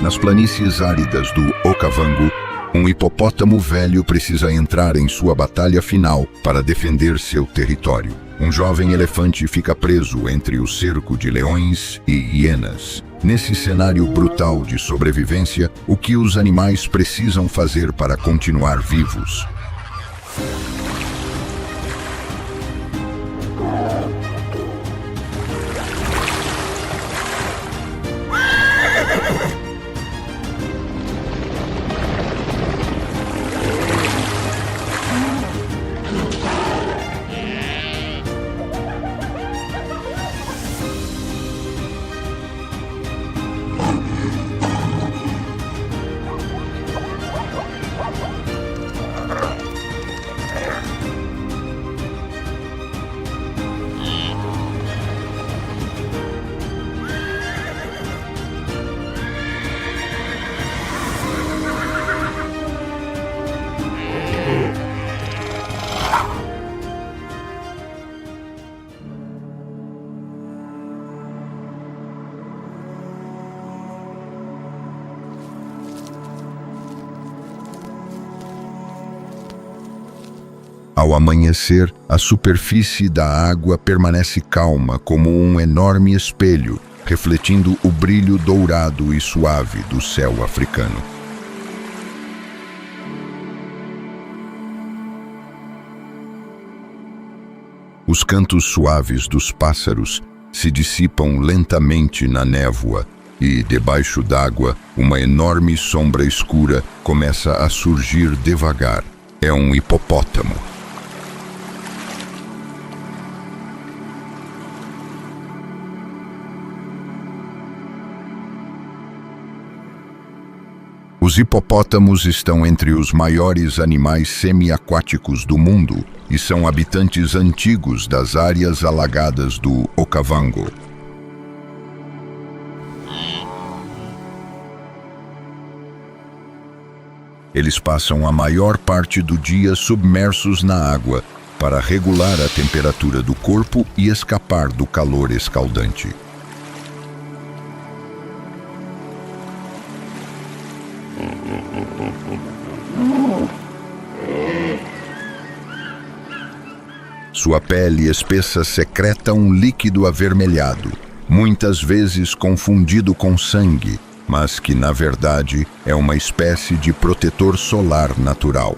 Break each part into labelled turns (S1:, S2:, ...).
S1: Nas planícies áridas do Okavango, um hipopótamo velho precisa entrar em sua batalha final para defender seu território. Um jovem elefante fica preso entre o cerco de leões e hienas. Nesse cenário brutal de sobrevivência, o que os animais precisam fazer para continuar vivos? Ao amanhecer, a superfície da água permanece calma como um enorme espelho, refletindo o brilho dourado e suave do céu africano. Os cantos suaves dos pássaros se dissipam lentamente na névoa e, debaixo d'água, uma enorme sombra escura começa a surgir devagar. É um hipopótamo. Os hipopótamos estão entre os maiores animais semiaquáticos do mundo e são habitantes antigos das áreas alagadas do Okavango. Eles passam a maior parte do dia submersos na água para regular a temperatura do corpo e escapar do calor escaldante. Sua pele espessa secreta um líquido avermelhado, muitas vezes confundido com sangue, mas que, na verdade, é uma espécie de protetor solar natural.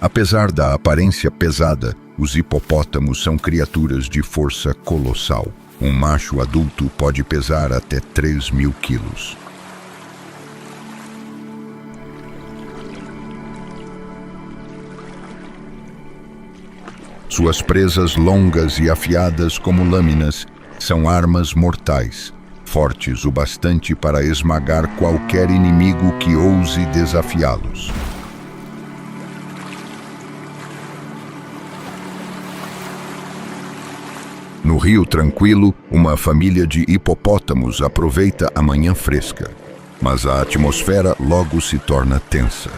S1: Apesar da aparência pesada, os hipopótamos são criaturas de força colossal. Um macho adulto pode pesar até 3.000 quilos. Suas presas longas e afiadas como lâminas são armas mortais, fortes o bastante para esmagar qualquer inimigo que ouse desafiá-los. No rio tranquilo, uma família de hipopótamos aproveita a manhã fresca, mas a atmosfera logo se torna tensa.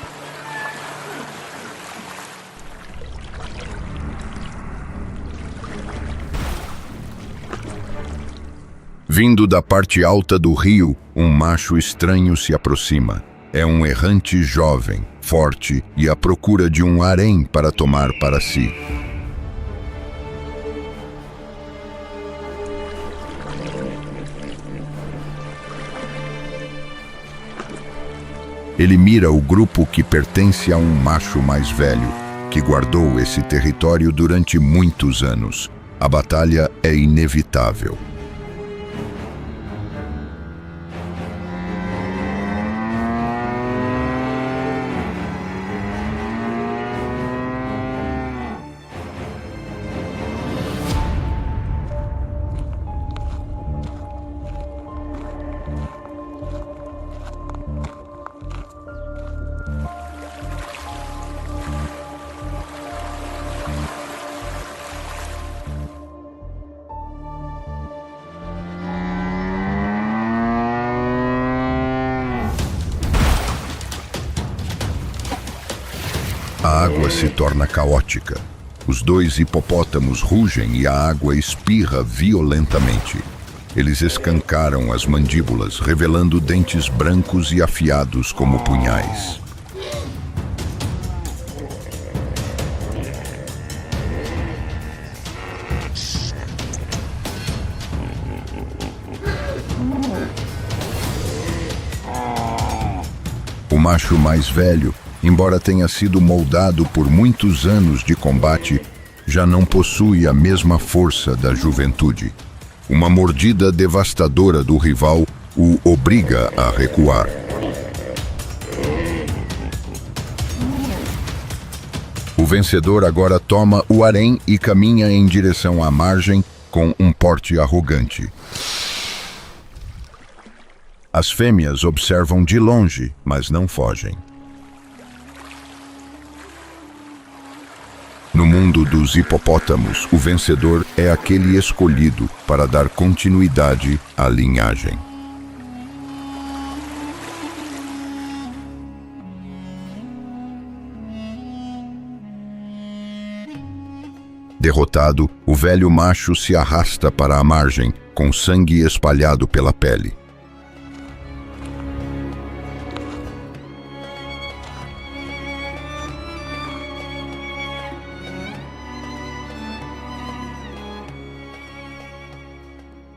S1: Vindo da parte alta do rio, um macho estranho se aproxima. É um errante jovem, forte e à procura de um harém para tomar para si. Ele mira o grupo que pertence a um macho mais velho, que guardou esse território durante muitos anos. A batalha é inevitável. A água se torna caótica. Os dois hipopótamos rugem e a água espirra violentamente. Eles escancaram as mandíbulas, revelando dentes brancos e afiados como punhais. O macho mais velho, embora tenha sido moldado por muitos anos de combate, já não possui a mesma força da juventude. Uma mordida devastadora do rival o obriga a recuar. O vencedor agora toma o harém e caminha em direção à margem com um porte arrogante. As fêmeas observam de longe, mas não fogem. No mundo dos hipopótamos, o vencedor é aquele escolhido para dar continuidade à linhagem. Derrotado, o velho macho se arrasta para a margem, com sangue espalhado pela pele.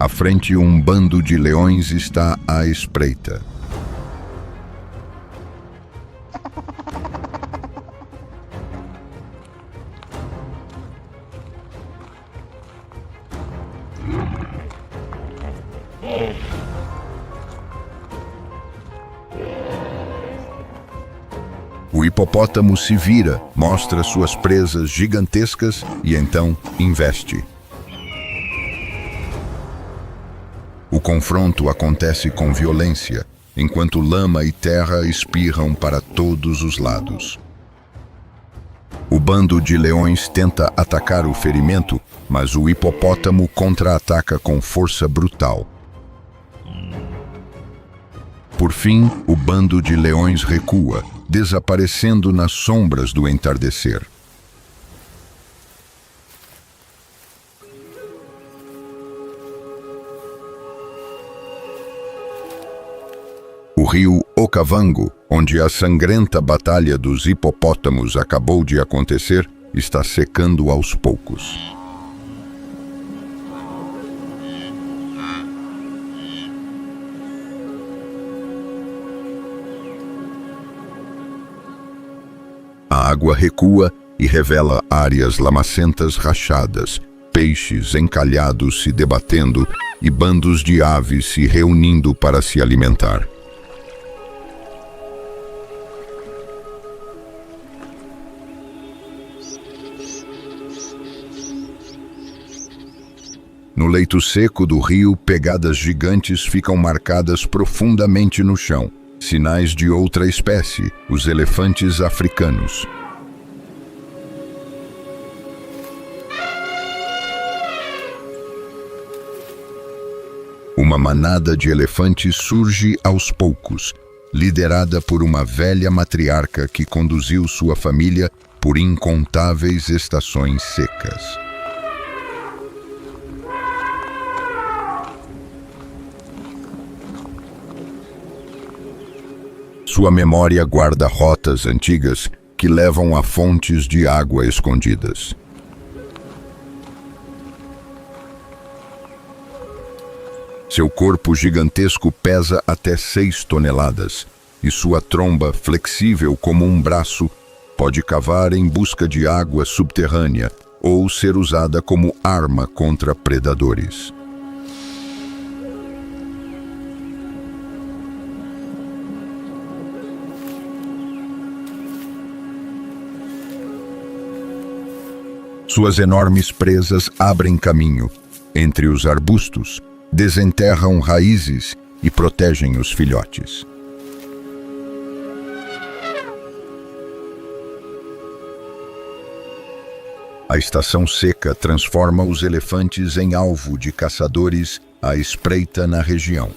S1: À frente, um bando de leões está à espreita. O hipopótamo se vira, mostra suas presas gigantescas e então investe. O confronto acontece com violência, enquanto lama e terra espirram para todos os lados. O bando de leões tenta atacar o ferimento, mas o hipopótamo contra-ataca com força brutal. Por fim, o bando de leões recua, desaparecendo nas sombras do entardecer. O rio Okavango, onde a sangrenta batalha dos hipopótamos acabou de acontecer, está secando aos poucos. A água recua e revela áreas lamacentas rachadas, peixes encalhados se debatendo e bandos de aves se reunindo para se alimentar. No leito seco do rio, pegadas gigantes ficam marcadas profundamente no chão, sinais de outra espécie, os elefantes africanos. Uma manada de elefantes surge aos poucos, liderada por uma velha matriarca que conduziu sua família por incontáveis estações secas. Sua memória guarda rotas antigas que levam a fontes de água escondidas. Seu corpo gigantesco pesa até 6 toneladas, e sua tromba, flexível como um braço, pode cavar em busca de água subterrânea ou ser usada como arma contra predadores. Suas enormes presas abrem caminho entre os arbustos, desenterram raízes e protegem os filhotes. A estação seca transforma os elefantes em alvo de caçadores à espreita na região.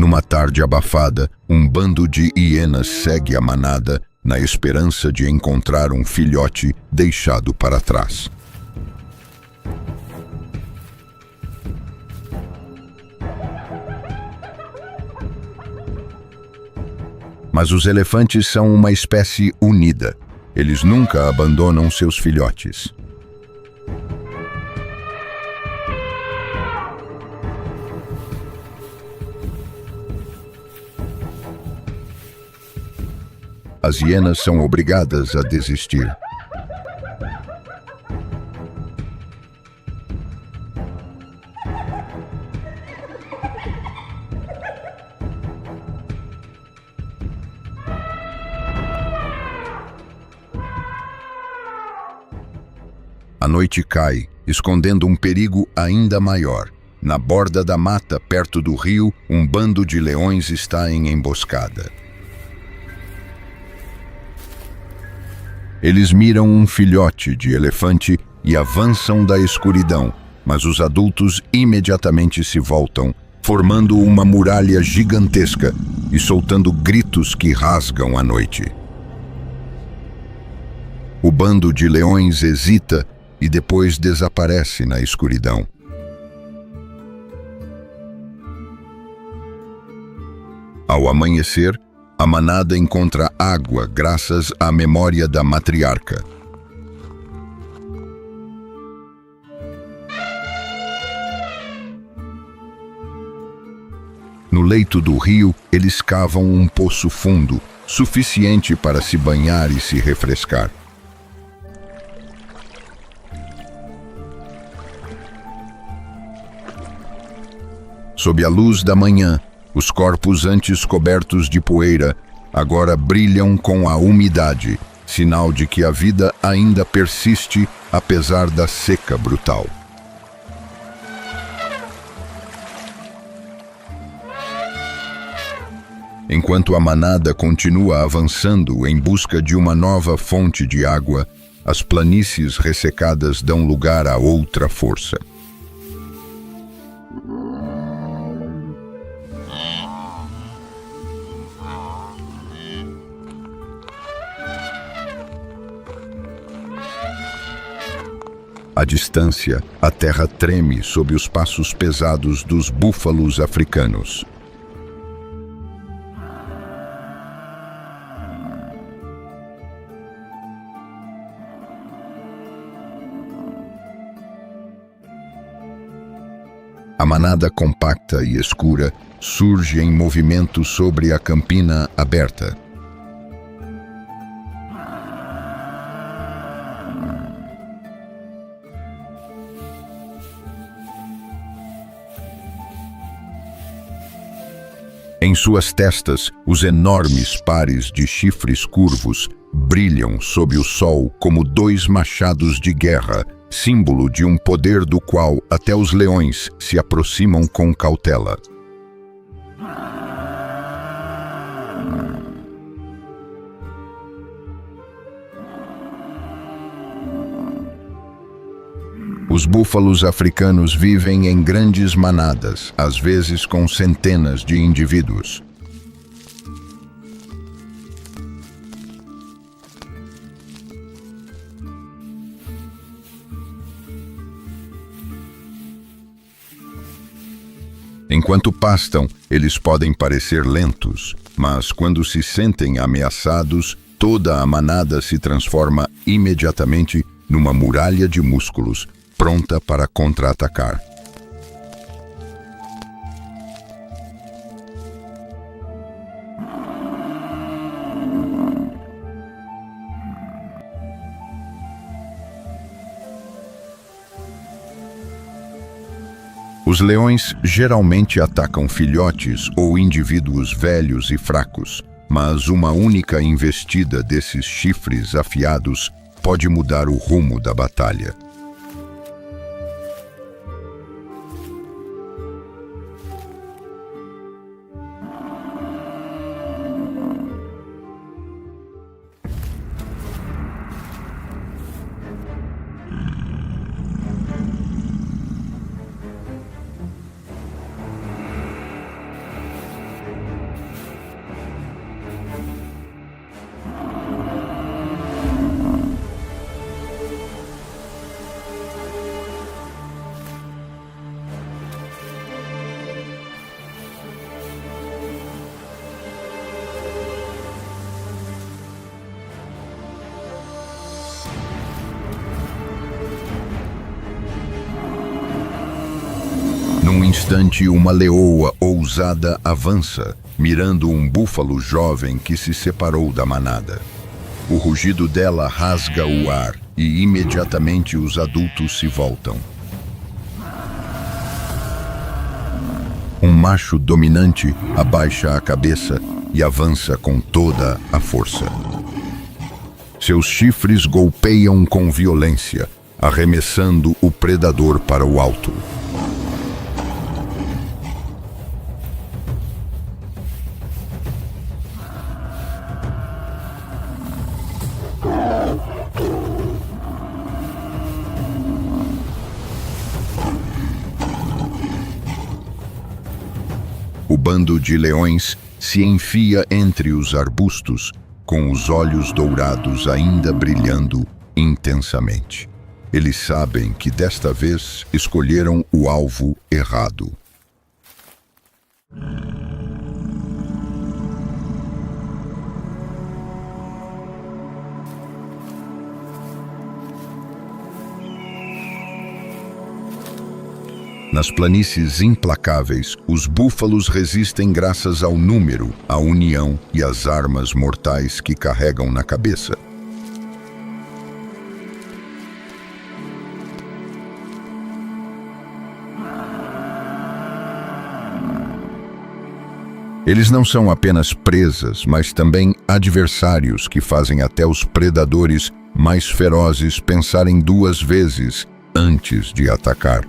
S1: Numa tarde abafada, um bando de hienas segue a manada na esperança de encontrar um filhote deixado para trás. Mas os elefantes são uma espécie unida. Eles nunca abandonam seus filhotes. As hienas são obrigadas a desistir. A noite cai, escondendo um perigo ainda maior. Na borda da mata, perto do rio, um bando de leões está em emboscada. Eles miram um filhote de elefante e avançam da escuridão, mas os adultos imediatamente se voltam, formando uma muralha gigantesca e soltando gritos que rasgam a noite. O bando de leões hesita e depois desaparece na escuridão. Ao amanhecer, a manada encontra água graças à memória da matriarca. No leito do rio, eles cavam um poço fundo, suficiente para se banhar e se refrescar. Sob a luz da manhã, os corpos antes cobertos de poeira agora brilham com a umidade, sinal de que a vida ainda persiste apesar da seca brutal. Enquanto a manada continua avançando em busca de uma nova fonte de água, as planícies ressecadas dão lugar a outra força. À distância, a terra treme sob os passos pesados dos búfalos africanos. A manada compacta e escura surge em movimento sobre a campina aberta. Em suas testas, os enormes pares de chifres curvos brilham sob o sol como dois machados de guerra, símbolo de um poder do qual até os leões se aproximam com cautela. Os búfalos africanos vivem em grandes manadas, às vezes com centenas de indivíduos. Enquanto pastam, eles podem parecer lentos, mas quando se sentem ameaçados, toda a manada se transforma imediatamente numa muralha de músculos, pronta para contra-atacar. Os leões geralmente atacam filhotes ou indivíduos velhos e fracos, mas uma única investida desses chifres afiados pode mudar o rumo da batalha. instante, uma leoa ousada avança, mirando um búfalo jovem que se separou da manada. O rugido dela rasga o ar e imediatamente os adultos se voltam. Um macho dominante abaixa a cabeça e avança com toda a força. Seus chifres golpeiam com violência, arremessando o predador para o alto. O bando de leões se enfia entre os arbustos, com os olhos dourados ainda brilhando intensamente. Eles sabem que desta vez escolheram o alvo errado. Nas planícies implacáveis, os búfalos resistem graças ao número, à união e às armas mortais que carregam na cabeça. Eles não são apenas presas, mas também adversários que fazem até os predadores mais ferozes pensarem duas vezes antes de atacar.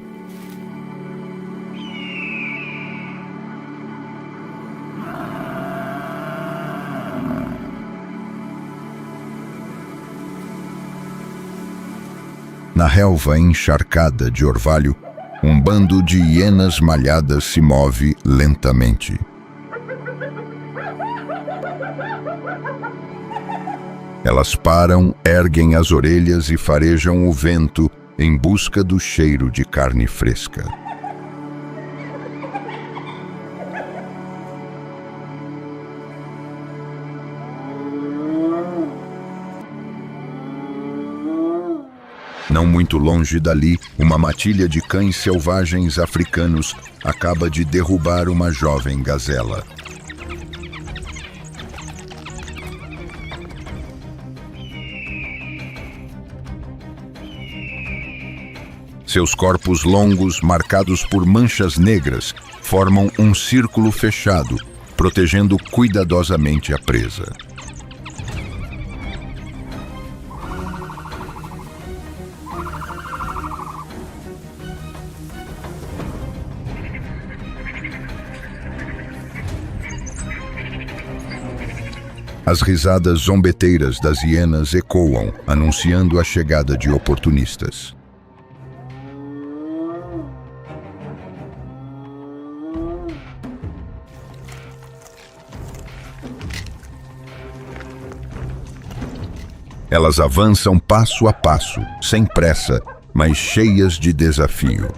S1: Na relva encharcada de orvalho, um bando de hienas malhadas se move lentamente. Elas param, erguem as orelhas e farejam o vento em busca do cheiro de carne fresca. Não muito longe dali, uma matilha de cães selvagens africanos acaba de derrubar uma jovem gazela. Seus corpos longos, marcados por manchas negras, formam um círculo fechado, protegendo cuidadosamente a presa. As risadas zombeteiras das hienas ecoam, anunciando a chegada de oportunistas. Elas avançam passo a passo, sem pressa, mas cheias de desafio.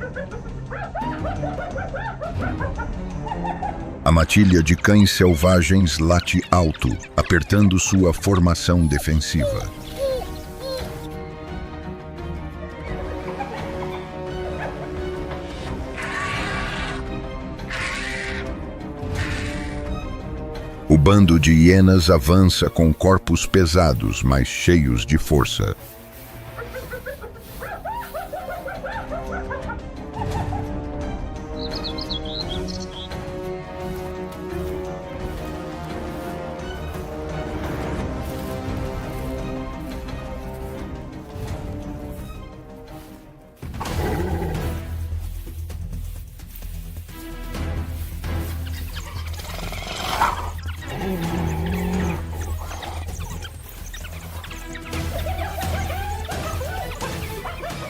S1: A matilha de cães selvagens late alto, apertando sua formação defensiva. O bando de hienas avança com corpos pesados, mas cheios de força.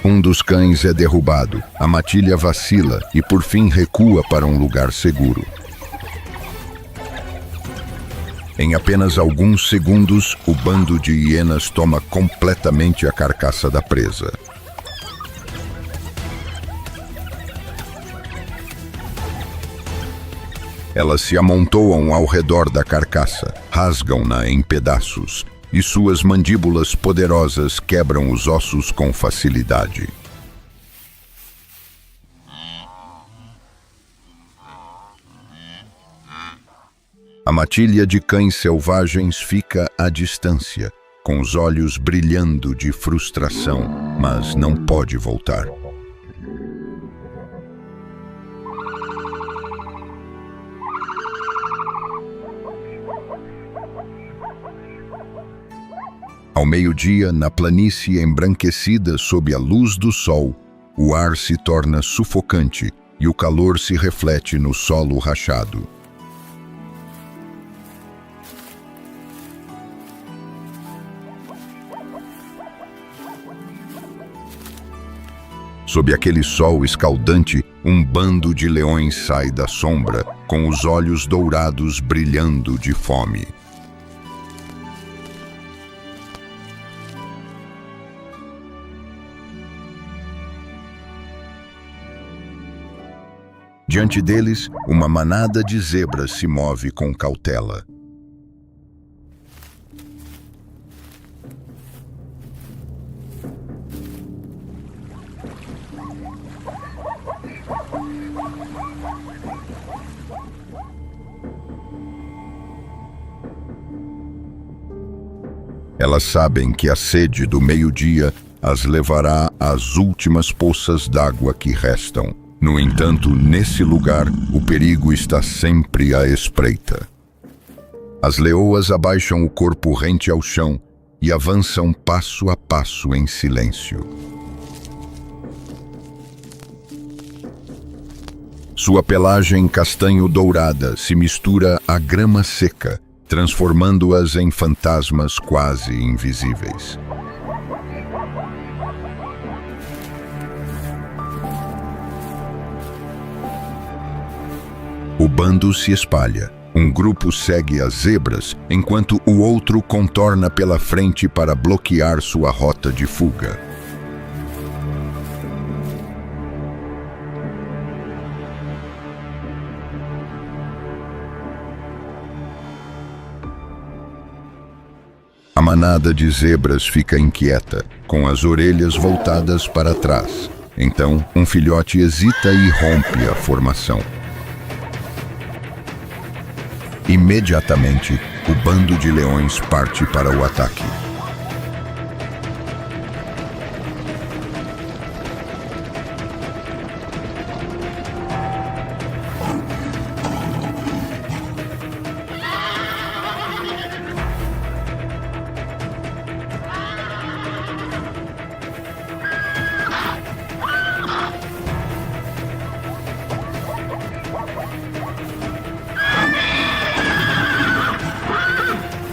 S1: Um dos cães é derrubado, a matilha vacila e por fim recua para um lugar seguro. Em apenas alguns segundos, o bando de hienas toma completamente a carcaça da presa. Elas se amontoam ao redor da carcaça, rasgam-na em pedaços, e suas mandíbulas poderosas quebram os ossos com facilidade. A matilha de cães selvagens fica à distância, com os olhos brilhando de frustração, mas não pode voltar. Ao meio-dia, na planície embranquecida sob a luz do sol, o ar se torna sufocante e o calor se reflete no solo rachado. Sob aquele sol escaldante, um bando de leões sai da sombra, com os olhos dourados brilhando de fome. Diante deles, uma manada de zebras se move com cautela. Elas sabem que a sede do meio-dia as levará às últimas poças d'água que restam. No entanto, nesse lugar, o perigo está sempre à espreita. As leoas abaixam o corpo rente ao chão e avançam passo a passo em silêncio. Sua pelagem castanho-dourada se mistura à grama seca, transformando-as em fantasmas quase invisíveis. O bando se espalha. Um grupo segue as zebras, enquanto o outro contorna pela frente para bloquear sua rota de fuga. A manada de zebras fica inquieta, com as orelhas voltadas para trás. Então, um filhote hesita e rompe a formação. Imediatamente, o bando de leões parte para o ataque.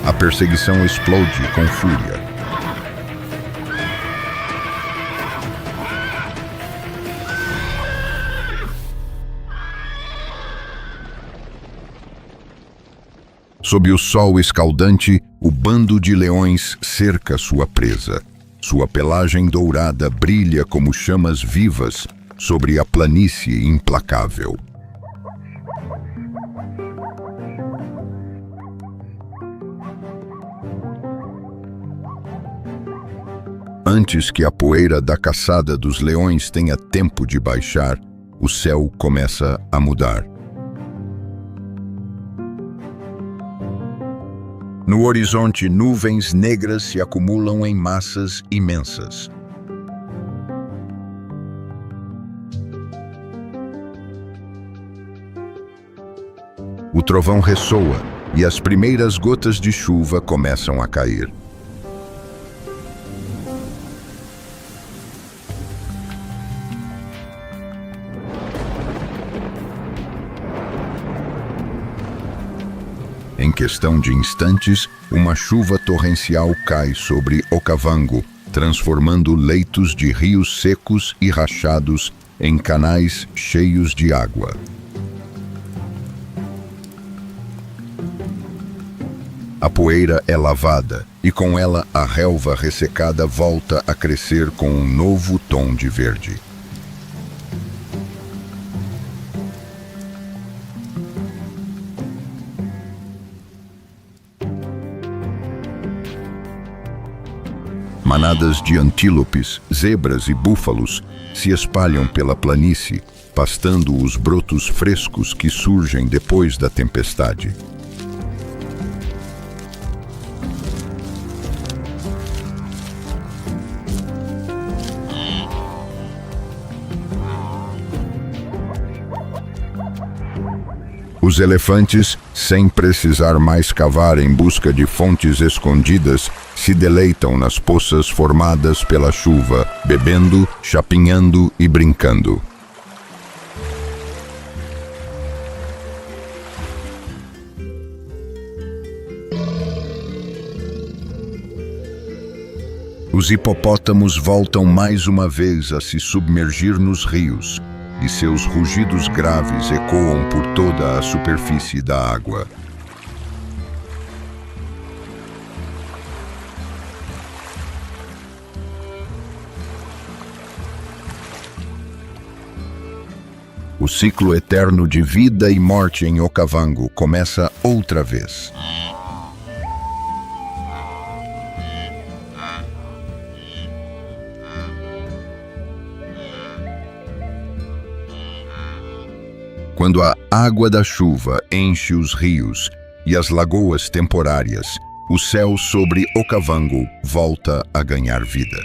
S1: A perseguição explode com fúria. Sob o sol escaldante, o bando de leões cerca sua presa. Sua pelagem dourada brilha como chamas vivas sobre a planície implacável. Antes que a poeira da caçada dos leões tenha tempo de baixar, o céu começa a mudar. No horizonte, nuvens negras se acumulam em massas imensas. O trovão ressoa e as primeiras gotas de chuva começam a cair. Em questão de instantes, uma chuva torrencial cai sobre Okavango, transformando leitos de rios secos e rachados em canais cheios de água. A poeira é lavada e com ela a relva ressecada volta a crescer com um novo tom de verde. Manadas de antílopes, zebras e búfalos se espalham pela planície, pastando os brotos frescos que surgem depois da tempestade. Os elefantes, sem precisar mais cavar em busca de fontes escondidas, se deleitam nas poças formadas pela chuva, bebendo, chapinhando e brincando. Os hipopótamos voltam mais uma vez a se submergir nos rios, e seus rugidos graves ecoam por toda a superfície da água. O ciclo eterno de vida e morte em Okavango começa outra vez. Quando a água da chuva enche os rios e as lagoas temporárias, o céu sobre Okavango volta a ganhar vida.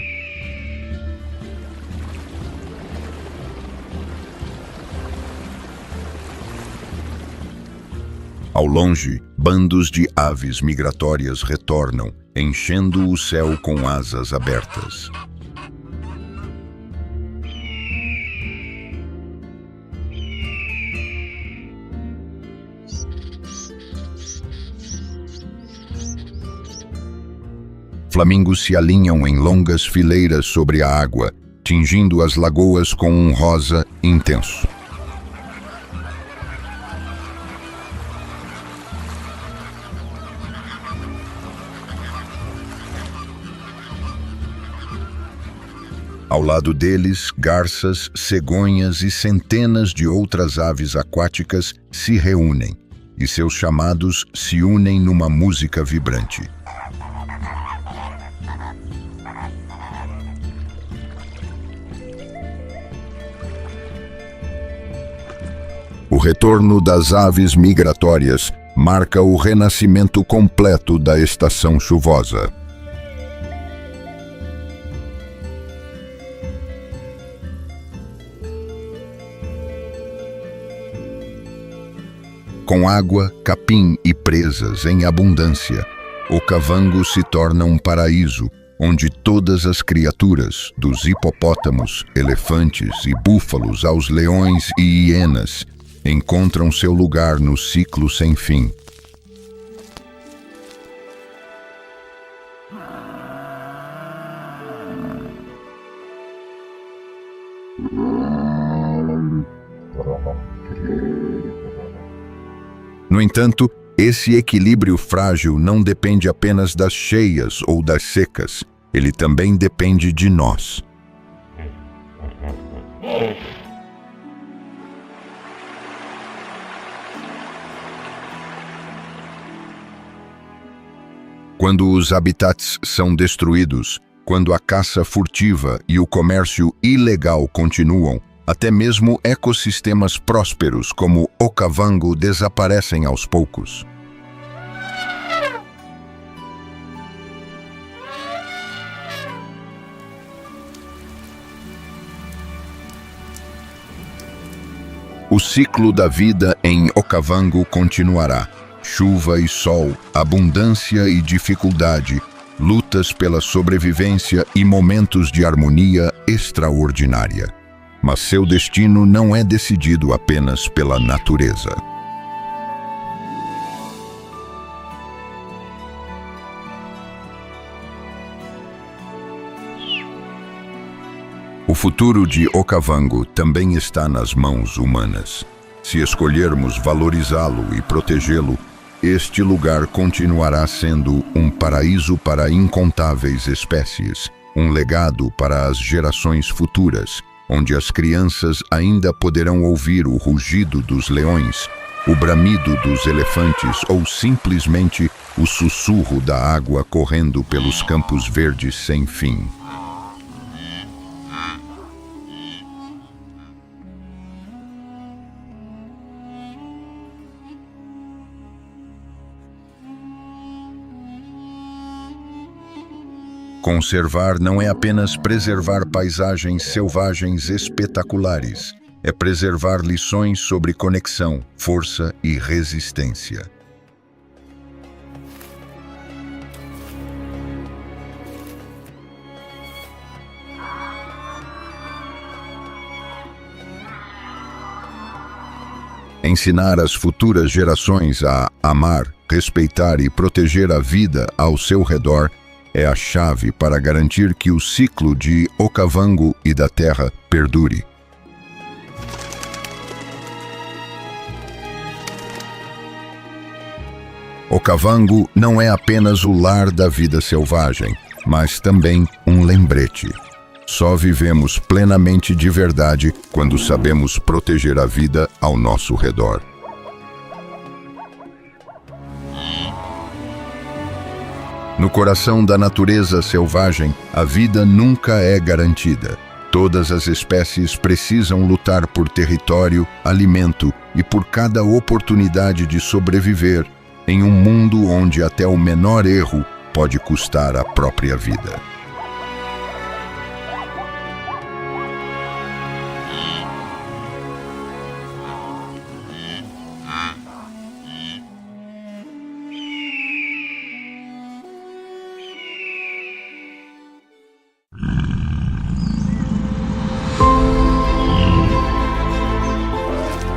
S1: Ao longe, bandos de aves migratórias retornam, enchendo o céu com asas abertas. Flamingos se alinham em longas fileiras sobre a água, tingindo as lagoas com um rosa intenso. Ao lado deles, garças, cegonhas e centenas de outras aves aquáticas se reúnem, e seus chamados se unem numa música vibrante. O retorno das aves migratórias marca o renascimento completo da estação chuvosa. Com água, capim e presas em abundância, Okavango se torna um paraíso onde todas as criaturas, dos hipopótamos, elefantes e búfalos aos leões e hienas, encontram seu lugar no ciclo sem fim. No entanto, esse equilíbrio frágil não depende apenas das cheias ou das secas, ele também depende de nós. Quando os habitats são destruídos, quando a caça furtiva e o comércio ilegal continuam, até mesmo ecossistemas prósperos como Okavango desaparecem aos poucos. O ciclo da vida em Okavango continuará. Chuva e sol, abundância e dificuldade, lutas pela sobrevivência e momentos de harmonia extraordinária. Mas seu destino não é decidido apenas pela natureza. O futuro de Okavango também está nas mãos humanas. Se escolhermos valorizá-lo e protegê-lo, este lugar continuará sendo um paraíso para incontáveis espécies, um legado para as gerações futuras, onde as crianças ainda poderão ouvir o rugido dos leões, o bramido dos elefantes ou simplesmente o sussurro da água correndo pelos campos verdes sem fim. Conservar não é apenas preservar paisagens selvagens espetaculares, é preservar lições sobre conexão, força e resistência. Ensinar as futuras gerações a amar, respeitar e proteger a vida ao seu redor é a chave para garantir que o ciclo de Okavango e da Terra perdure. Okavango não é apenas o lar da vida selvagem, mas também um lembrete. Só vivemos plenamente de verdade quando sabemos proteger a vida ao nosso redor. No coração da natureza selvagem, a vida nunca é garantida. Todas as espécies precisam lutar por território, alimento e por cada oportunidade de sobreviver em um mundo onde até o menor erro pode custar a própria vida.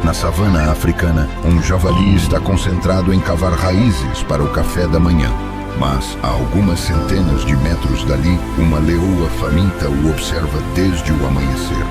S1: Na savana africana, um javali está concentrado em cavar raízes para o café da manhã. Mas, a algumas centenas de metros dali, uma leoa faminta o observa desde o amanhecer.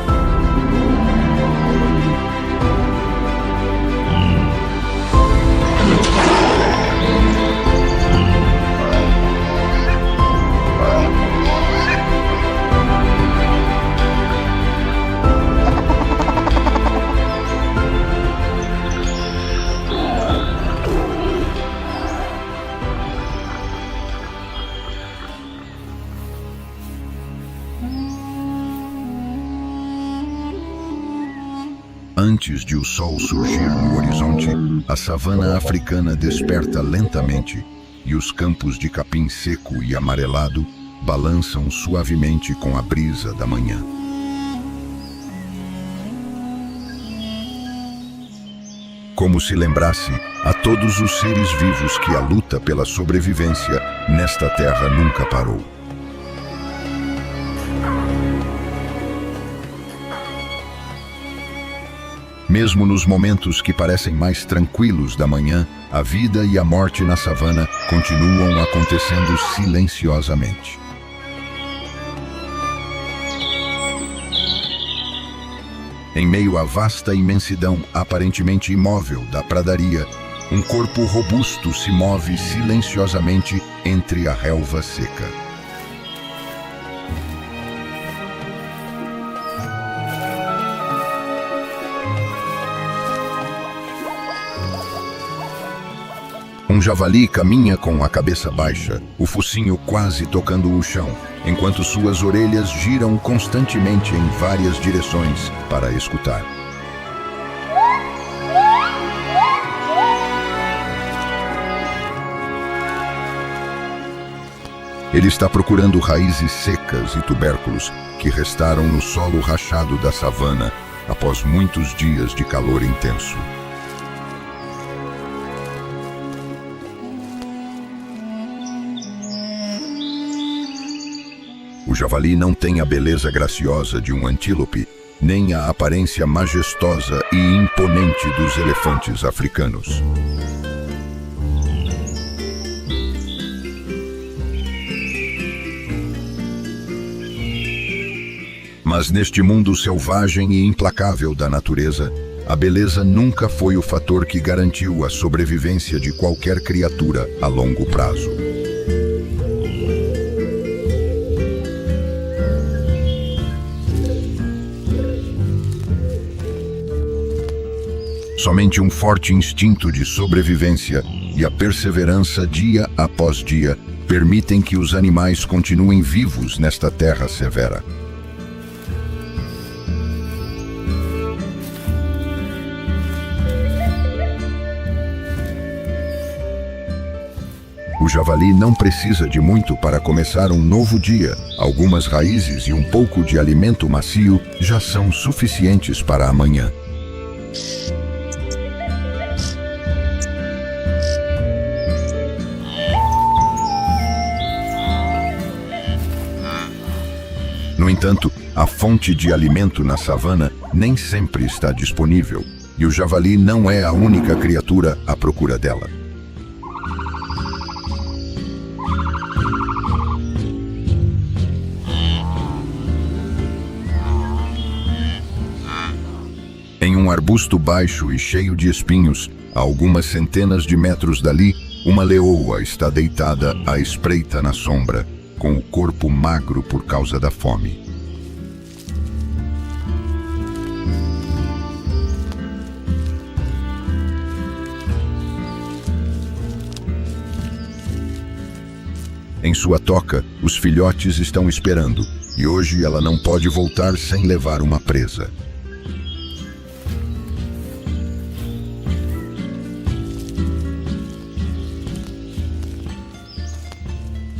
S1: Antes de o sol surgir no horizonte, a savana africana desperta lentamente e os campos de capim seco e amarelado balançam suavemente com a brisa da manhã. Como se lembrasse a todos os seres vivos que a luta pela sobrevivência nesta terra nunca parou. Mesmo nos momentos que parecem mais tranquilos da manhã, a vida e a morte na savana continuam acontecendo silenciosamente. Em meio à vasta imensidão aparentemente imóvel da pradaria, um corpo robusto se move silenciosamente entre a relva seca. Um javali caminha com a cabeça baixa, o focinho quase tocando o chão, enquanto suas orelhas giram constantemente em várias direções para escutar. Ele está procurando raízes secas e tubérculos que restaram no solo rachado da savana após muitos dias de calor intenso. O javali não tem a beleza graciosa de um antílope, nem a aparência majestosa e imponente dos elefantes africanos. Mas neste mundo selvagem e implacável da natureza, a beleza nunca foi o fator que garantiu a sobrevivência de qualquer criatura a longo prazo. Somente um forte instinto de sobrevivência e a perseverança dia após dia permitem que os animais continuem vivos nesta terra severa. O javali não precisa de muito para começar um novo dia. Algumas raízes e um pouco de alimento macio já são suficientes para amanhã. No entanto, a fonte de alimento na savana nem sempre está disponível, e o javali não é a única criatura à procura dela. Em um arbusto baixo e cheio de espinhos, a algumas centenas de metros dali, uma leoa está deitada à espreita na sombra, com o corpo magro por causa da fome. Em sua toca, os filhotes estão esperando, e hoje ela não pode voltar sem levar uma presa.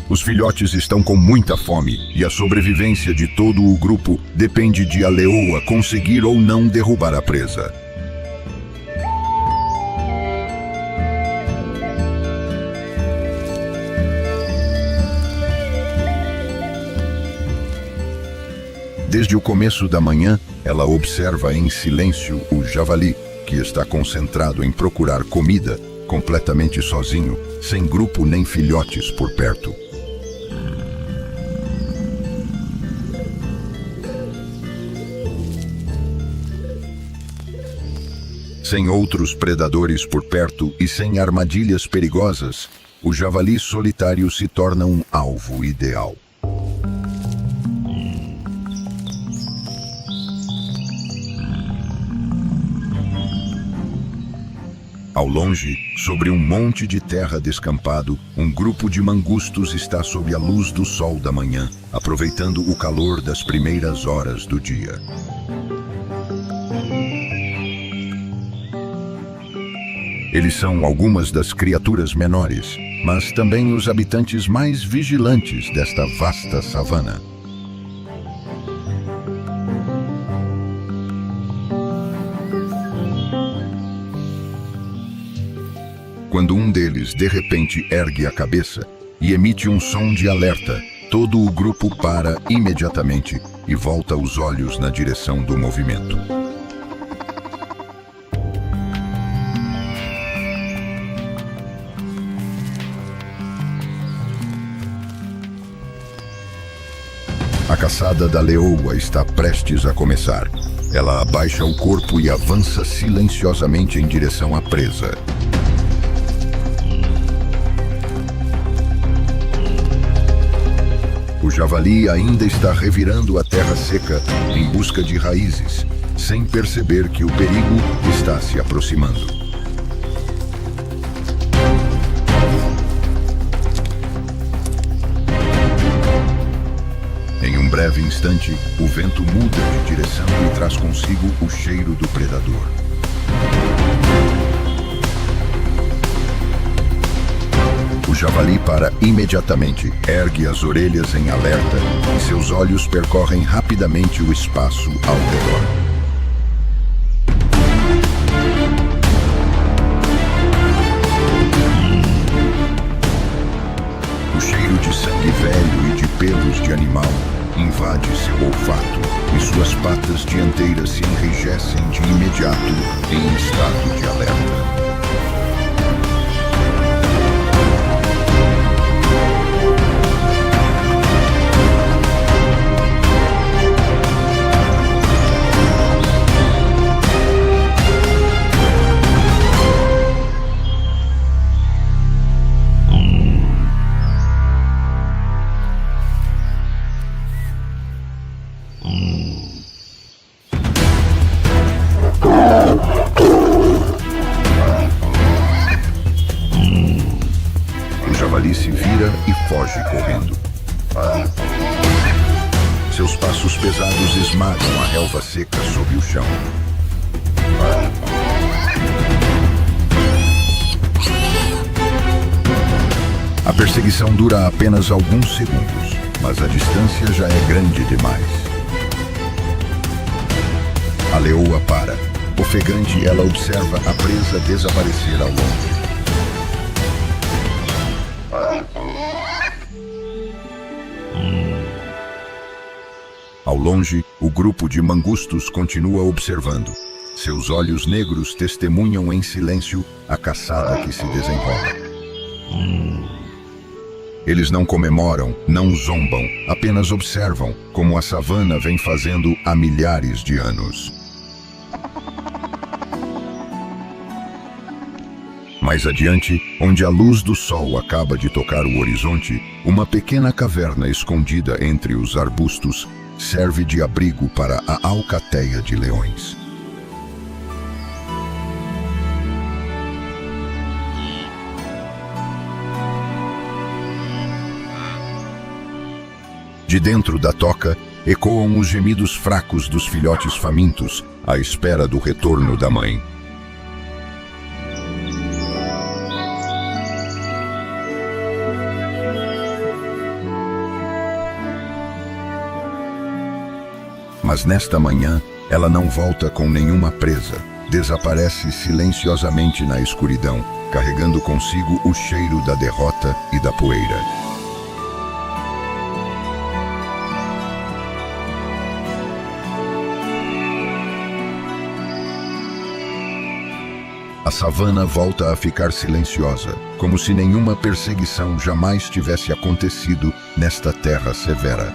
S1: Os filhotes estão com muita fome e a sobrevivência de todo o grupo depende de a leoa conseguir ou não derrubar a presa. Desde o começo da manhã, ela observa em silêncio o javali, que está concentrado em procurar comida, completamente sozinho, sem grupo nem filhotes por perto. Sem outros predadores por perto e sem armadilhas perigosas, o javali solitário se torna um alvo ideal. Ao longe, sobre um monte de terra descampado, um grupo de mangustos está sob a luz do sol da manhã, aproveitando o calor das primeiras horas do dia. Eles são algumas das criaturas menores, mas também os habitantes mais vigilantes desta vasta savana. Quando um deles de repente ergue a cabeça e emite um som de alerta, todo o grupo para imediatamente e volta os olhos na direção do movimento. A caçada da leoa está prestes a começar. Ela abaixa o corpo e avança silenciosamente em direção à presa. O javali ainda está revirando a terra seca em busca de raízes, sem perceber que o perigo está se aproximando. Em um breve instante, o vento muda de direção e traz consigo o cheiro do predador. O javali para imediatamente, ergue as orelhas em alerta e seus olhos percorrem rapidamente o espaço ao redor. O cheiro de sangue velho e de pelos de animal invade seu olfato e suas patas dianteiras se enrijecem de imediato em estado de alerta. O javali se vira e foge correndo. Seus passos pesados esmagam a relva seca sob o chão. A perseguição dura apenas alguns segundos, mas a distância já é grande demais. A leoa para. Ofegante, ela observa a presa desaparecer ao longe. Ao longe, o grupo de mangustos continua observando. Seus olhos negros testemunham em silêncio a caçada que se desenrola. Eles não comemoram, não zombam, apenas observam, como a savana vem fazendo há milhares de anos. Mais adiante, onde a luz do sol acaba de tocar o horizonte, uma pequena caverna escondida entre os arbustos serve de abrigo para a alcateia de leões. De dentro da toca, ecoam os gemidos fracos dos filhotes famintos, à espera do retorno da mãe. Mas nesta manhã, ela não volta com nenhuma presa. Desaparece silenciosamente na escuridão, carregando consigo o cheiro da derrota e da poeira. A savana volta a ficar silenciosa, como se nenhuma perseguição jamais tivesse acontecido nesta terra severa.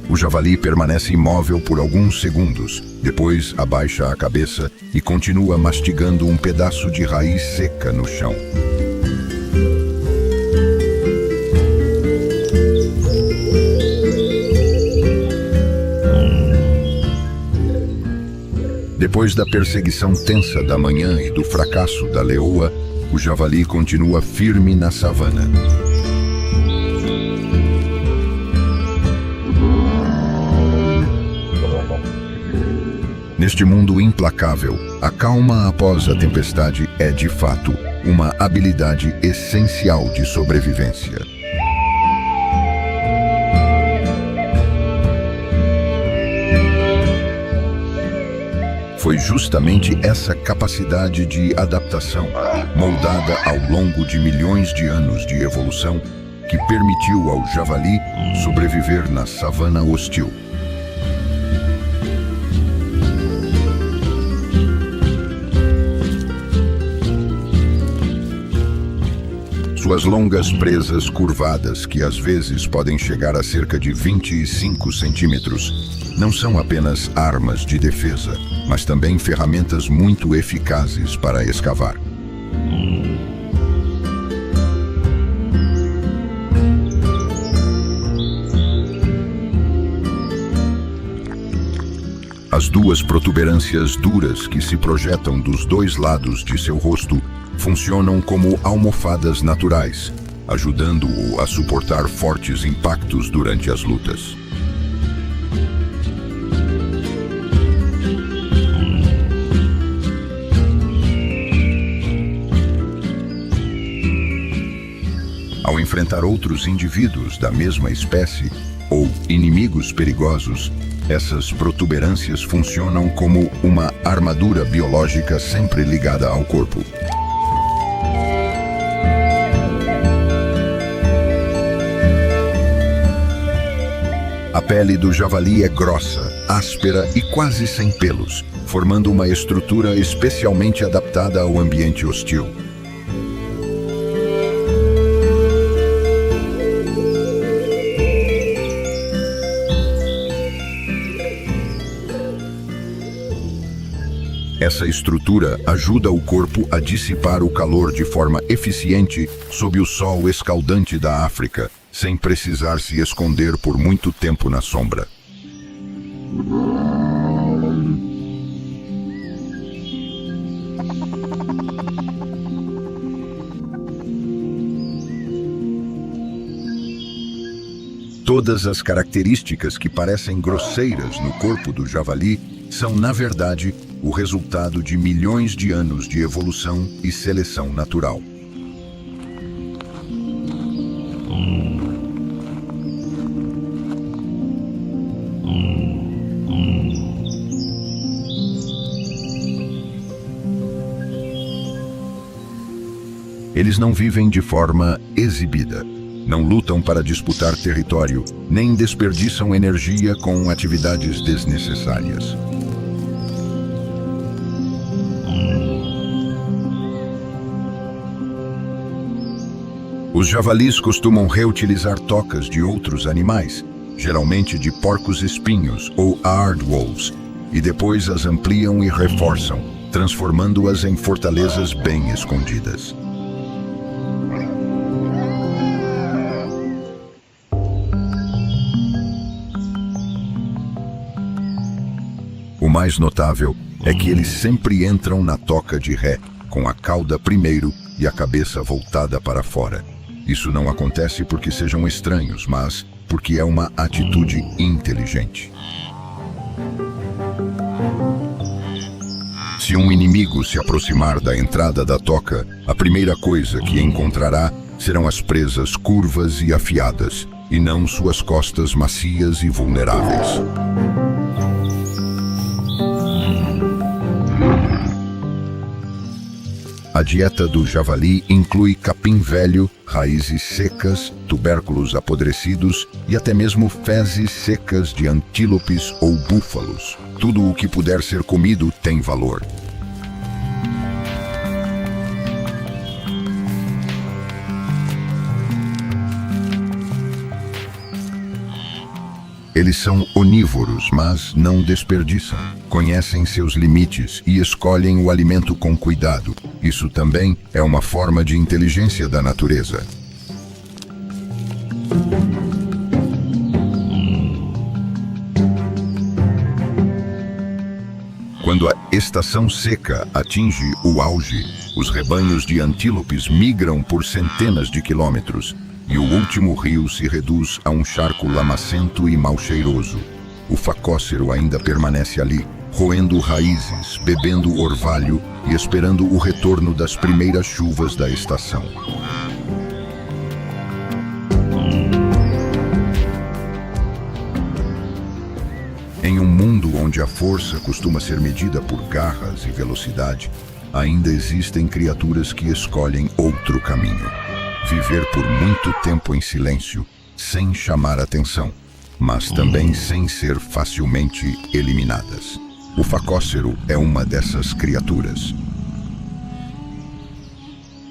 S1: O javali permanece imóvel por alguns segundos, depois abaixa a cabeça e continua mastigando um pedaço de raiz seca no chão. Depois da perseguição tensa da manhã e do fracasso da leoa, o javali continua firme na savana. Neste mundo implacável, a calma após a tempestade é, de fato, uma habilidade essencial de sobrevivência. Foi justamente essa capacidade de adaptação, moldada ao longo de milhões de anos de evolução, que permitiu ao javali sobreviver na savana hostil. Suas longas presas curvadas, que às vezes podem chegar a cerca de 25 centímetros, não são apenas armas de defesa, mas também ferramentas muito eficazes para escavar. As duas protuberâncias duras que se projetam dos dois lados de seu rosto funcionam como almofadas naturais, ajudando-o a suportar fortes impactos durante as lutas. Ao enfrentar outros indivíduos da mesma espécie ou inimigos perigosos, essas protuberâncias funcionam como uma armadura biológica sempre ligada ao corpo. A pele do javali é grossa, áspera e quase sem pelos, formando uma estrutura especialmente adaptada ao ambiente hostil. Essa estrutura ajuda o corpo a dissipar o calor de forma eficiente sob o sol escaldante da África, sem precisar se esconder por muito tempo na sombra. Todas as características que parecem grosseiras no corpo do javali são, na verdade, o resultado de milhões de anos de evolução e seleção natural. Eles não vivem de forma exibida. Não lutam para disputar território, nem desperdiçam energia com atividades desnecessárias. Os javalis costumam reutilizar tocas de outros animais, geralmente de porcos-espinhos ou aardwolves, e depois as ampliam e reforçam, transformando-as em fortalezas bem escondidas. O mais notável é que eles sempre entram na toca de ré, com a cauda primeiro e a cabeça voltada para fora. Isso não acontece porque sejam estranhos, mas porque é uma atitude inteligente. Se um inimigo se aproximar da entrada da toca, a primeira coisa que encontrará serão as presas curvas e afiadas, e não suas costas macias e vulneráveis. A dieta do javali inclui capim velho, raízes secas, tubérculos apodrecidos e até mesmo fezes secas de antílopes ou búfalos. Tudo o que puder ser comido tem valor. Eles são onívoros, mas não desperdiçam. Conhecem seus limites e escolhem o alimento com cuidado. Isso também é uma forma de inteligência da natureza. Quando a estação seca atinge o auge, os rebanhos de antílopes migram por centenas de quilômetros, e o último rio se reduz a um charco lamacento e mal cheiroso. O facócero ainda permanece ali, roendo raízes, bebendo orvalho e esperando o retorno das primeiras chuvas da estação. Em um mundo onde a força costuma ser medida por garras e velocidade, ainda existem criaturas que escolhem outro caminho. Viver por muito tempo em silêncio, sem chamar atenção, mas também sem ser facilmente eliminadas. O facócero é uma dessas criaturas.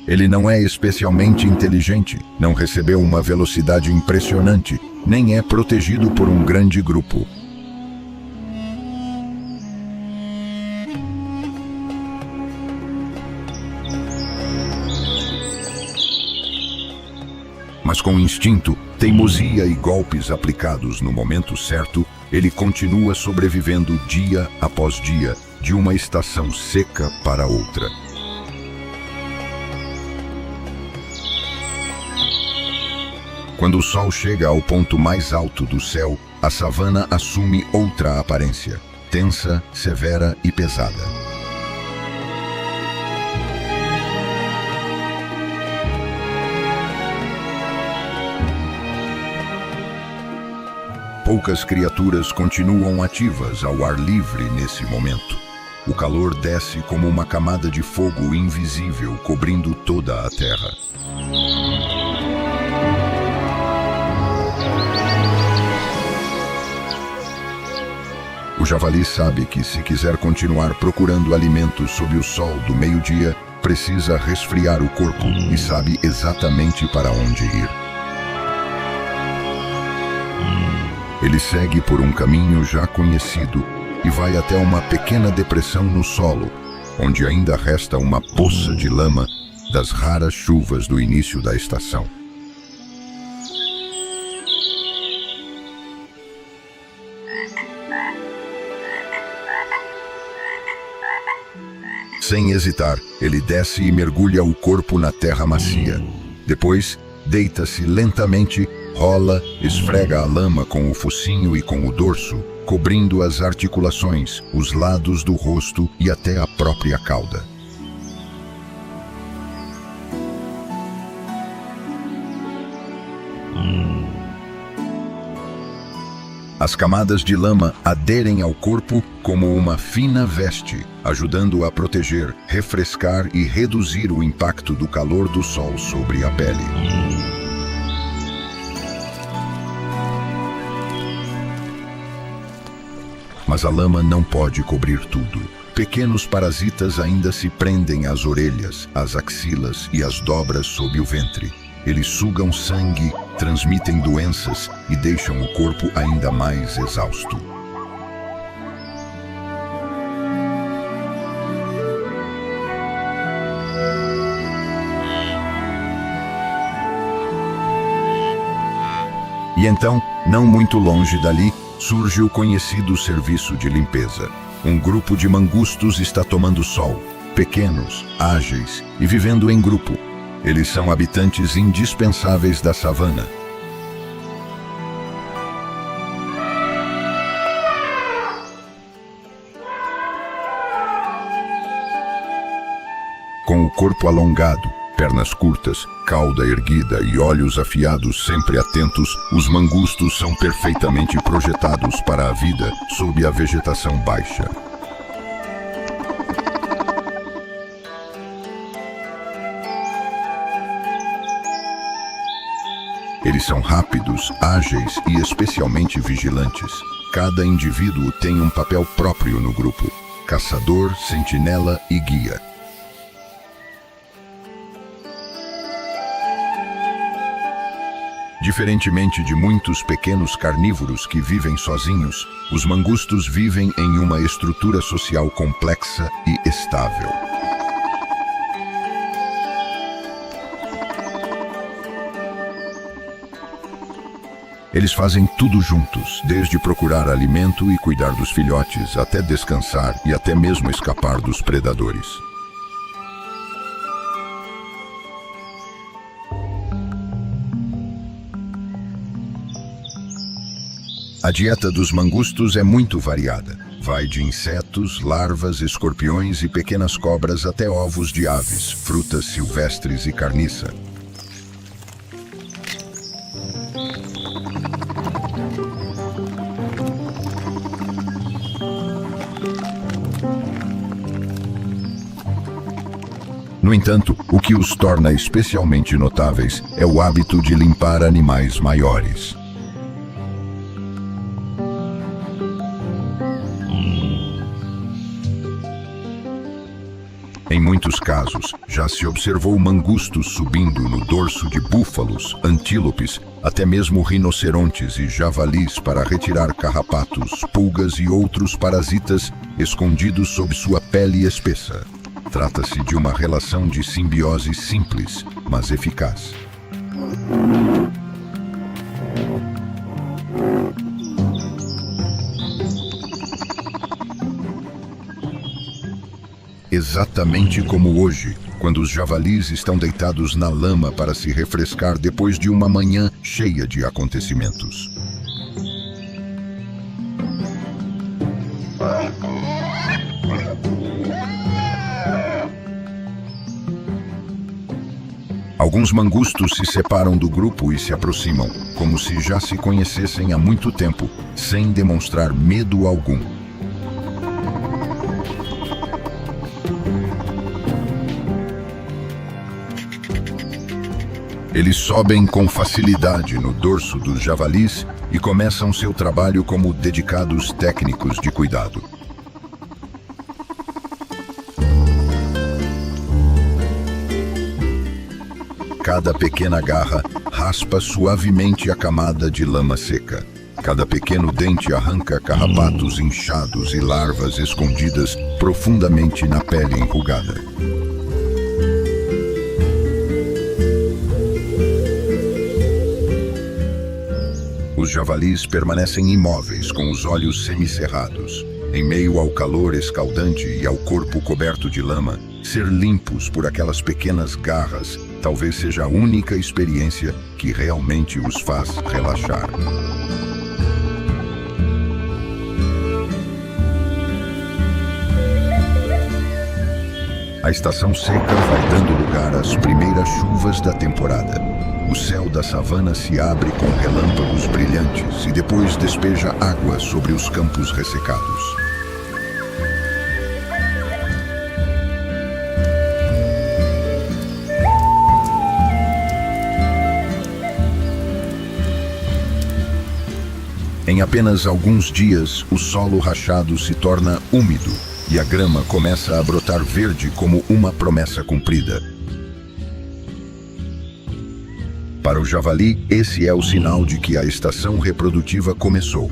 S1: Ele não é especialmente inteligente, não recebeu uma velocidade impressionante, nem é protegido por um grande grupo. Mas com instinto, teimosia e golpes aplicados no momento certo, ele continua sobrevivendo dia após dia, de uma estação seca para outra. Quando o sol chega ao ponto mais alto do céu, a savana assume outra aparência, tensa, severa e pesada. Poucas criaturas continuam ativas ao ar livre nesse momento. O calor desce como uma camada de fogo invisível cobrindo toda a terra. O javali sabe que, se quiser continuar procurando alimento sob o sol do meio-dia, precisa resfriar o corpo e sabe exatamente para onde ir. Ele segue por um caminho já conhecido e vai até uma pequena depressão no solo, onde ainda resta uma poça de lama das raras chuvas do início da estação. Sem hesitar, ele desce e mergulha o corpo na terra macia. Depois, deita-se lentamente rola, esfrega a lama com o focinho e com o dorso, cobrindo as articulações, os lados do rosto e até a própria cauda. As camadas de lama aderem ao corpo como uma fina veste, ajudando a proteger, refrescar e reduzir o impacto do calor do sol sobre a pele. Mas a lama não pode cobrir tudo. Pequenos parasitas ainda se prendem às orelhas, às axilas e às dobras sob o ventre. Eles sugam sangue, transmitem doenças e deixam o corpo ainda mais exausto. E então, não muito longe dali, surge o conhecido serviço de limpeza. Um grupo de mangustos está tomando sol, pequenos, ágeis e vivendo em grupo. Eles são habitantes indispensáveis da savana. Com o corpo alongado, pernas curtas, cauda erguida e olhos afiados sempre atentos, os mangustos são perfeitamente projetados para a vida sob a vegetação baixa. Eles são rápidos, ágeis e especialmente vigilantes. Cada indivíduo tem um papel próprio no grupo: caçador, sentinela e guia. Diferentemente de muitos pequenos carnívoros que vivem sozinhos, os mangustos vivem em uma estrutura social complexa e estável. Eles fazem tudo juntos, desde procurar alimento e cuidar dos filhotes, até descansar e até mesmo escapar dos predadores. A dieta dos mangustos é muito variada. Vai de insetos, larvas, escorpiões e pequenas cobras até ovos de aves, frutas silvestres e carniça. No entanto, o que os torna especialmente notáveis é o hábito de limpar animais maiores. Em muitos casos, já se observou mangustos subindo no dorso de búfalos, antílopes, até mesmo rinocerontes e javalis para retirar carrapatos, pulgas e outros parasitas escondidos sob sua pele espessa. Trata-se de uma relação de simbiose simples, mas eficaz. Exatamente como hoje, quando os javalis estão deitados na lama para se refrescar depois de uma manhã cheia de acontecimentos. Alguns mangustos se separam do grupo e se aproximam, como se já se conhecessem há muito tempo, sem demonstrar medo algum. Eles sobem com facilidade no dorso dos javalis e começam seu trabalho como dedicados técnicos de cuidado. Cada pequena garra raspa suavemente a camada de lama seca. Cada pequeno dente arranca carrapatos inchados e larvas escondidas profundamente na pele enrugada. Os javalis permanecem imóveis com os olhos semicerrados. Em meio ao calor escaldante e ao corpo coberto de lama, ser limpos por aquelas pequenas garras talvez seja a única experiência que realmente os faz relaxar. A estação seca vai dando lugar às primeiras chuvas da temporada. O céu da savana se abre com relâmpagos brilhantes e depois despeja água sobre os campos ressecados. Em apenas alguns dias, o solo rachado se torna úmido e a grama começa a brotar verde como uma promessa cumprida. Para o javali, esse é o sinal de que a estação reprodutiva começou.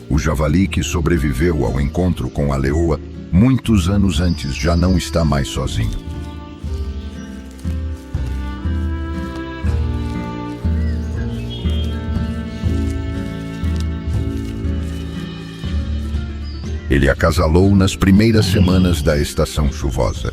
S1: O javali que sobreviveu ao encontro com a leoa muitos anos antes já não está mais sozinho. Ele acasalou nas primeiras semanas da estação chuvosa.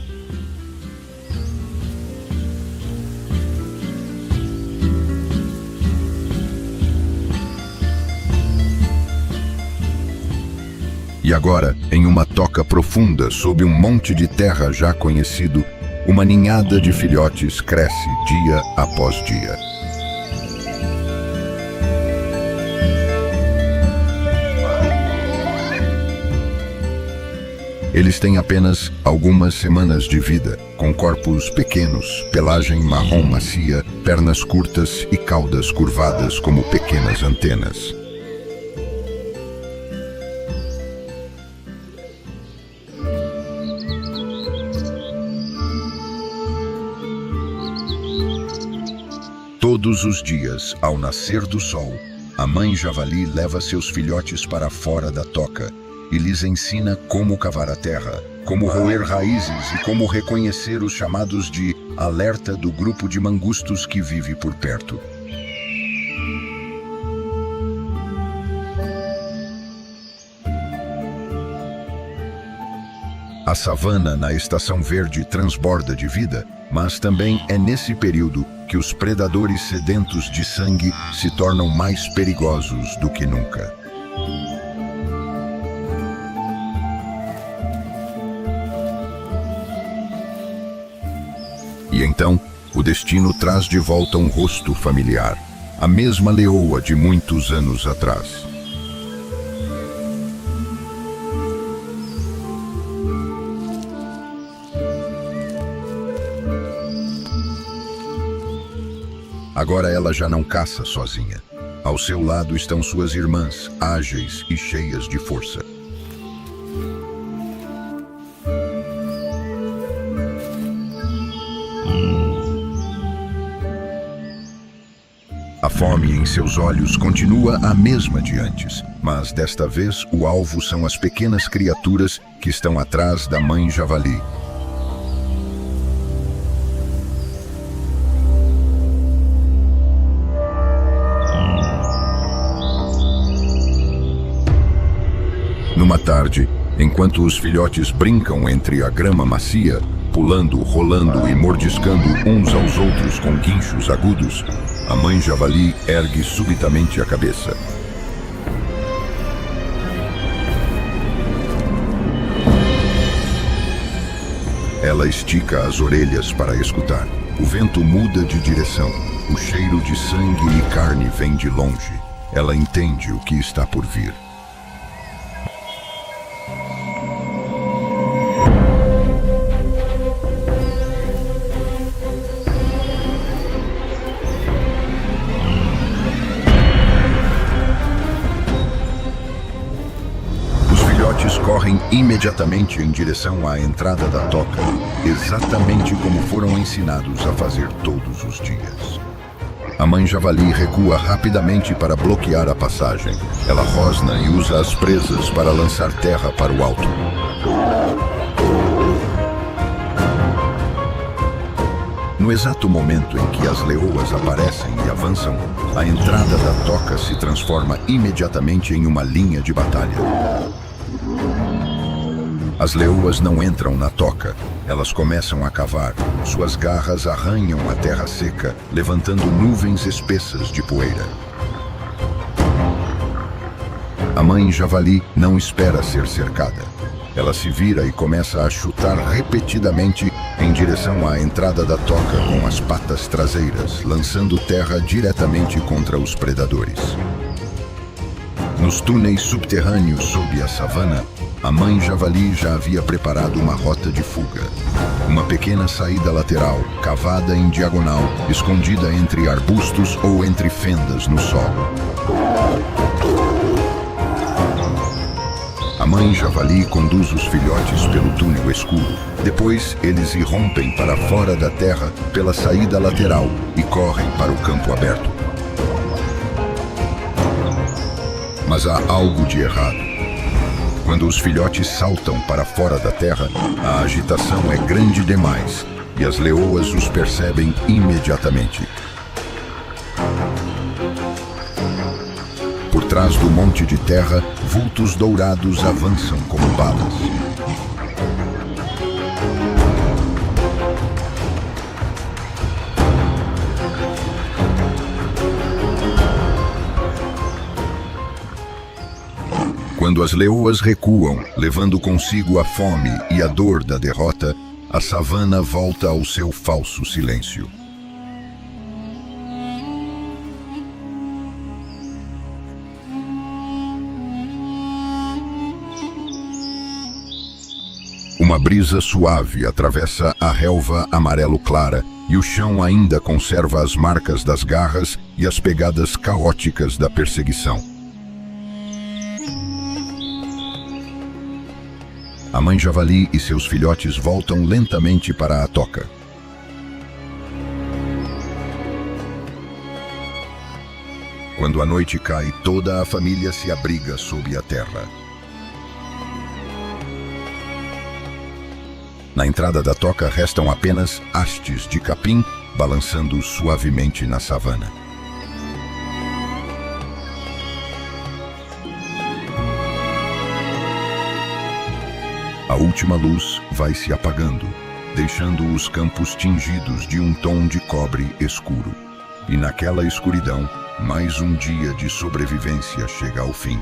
S1: E agora, em uma toca profunda sob um monte de terra já conhecido, uma ninhada de filhotes cresce dia após dia. Eles têm apenas algumas semanas de vida, com corpos pequenos, pelagem marrom macia, pernas curtas e caudas curvadas como pequenas antenas. Todos os dias, ao nascer do sol, a mãe javali leva seus filhotes para fora da toca e lhes ensina como cavar a terra, como roer raízes e como reconhecer os chamados de alerta do grupo de mangustos que vive por perto. A savana na estação verde transborda de vida, mas também é nesse período que os predadores sedentos de sangue se tornam mais perigosos do que nunca. E então, o destino traz de volta um rosto familiar, a mesma leoa de muitos anos atrás. Agora ela já não caça sozinha. Ao seu lado estão suas irmãs, ágeis e cheias de força. A fome em seus olhos continua a mesma de antes, mas desta vez o alvo são as pequenas criaturas que estão atrás da mãe javali. Numa tarde, enquanto os filhotes brincam entre a grama macia, pulando, rolando e mordiscando uns aos outros com guinchos agudos, a mãe javali ergue subitamente a cabeça. Ela estica as orelhas para escutar. O vento muda de direção. O cheiro de sangue e carne vem de longe. Ela entende o que está por vir. Correm imediatamente em direção à entrada da toca, exatamente como foram ensinados a fazer todos os dias. A mãe javali recua rapidamente para bloquear a passagem. Ela rosna e usa as presas para lançar terra para o alto. No exato momento em que as leoas aparecem e avançam, a entrada da toca se transforma imediatamente em uma linha de batalha. As leoas não entram na toca, elas começam a cavar. Suas garras arranham a terra seca, levantando nuvens espessas de poeira. A mãe javali não espera ser cercada. Ela se vira e começa a chutar repetidamente em direção à entrada da toca com as patas traseiras, lançando terra diretamente contra os predadores. Nos túneis subterrâneos sob a savana, a mãe javali já havia preparado uma rota de fuga. Uma pequena saída lateral, cavada em diagonal, escondida entre arbustos ou entre fendas no solo. A mãe javali conduz os filhotes pelo túnel escuro. Depois, eles irrompem para fora da terra pela saída lateral e correm para o campo aberto. Mas há algo de errado. Quando os filhotes saltam para fora da terra, a agitação é grande demais e as leoas os percebem imediatamente. Por trás do monte de terra, vultos dourados avançam como balas. Quando as leoas recuam, levando consigo a fome e a dor da derrota, a savana volta ao seu falso silêncio. Uma brisa suave atravessa a relva amarelo clara e o chão ainda conserva as marcas das garras e as pegadas caóticas da perseguição. A mãe javali e seus filhotes voltam lentamente para a toca. Quando a noite cai, toda a família se abriga sob a terra. Na entrada da toca restam apenas hastes de capim balançando suavemente na savana. A última luz vai se apagando, deixando os campos tingidos de um tom de cobre escuro. E naquela escuridão, mais um dia de sobrevivência chega ao fim.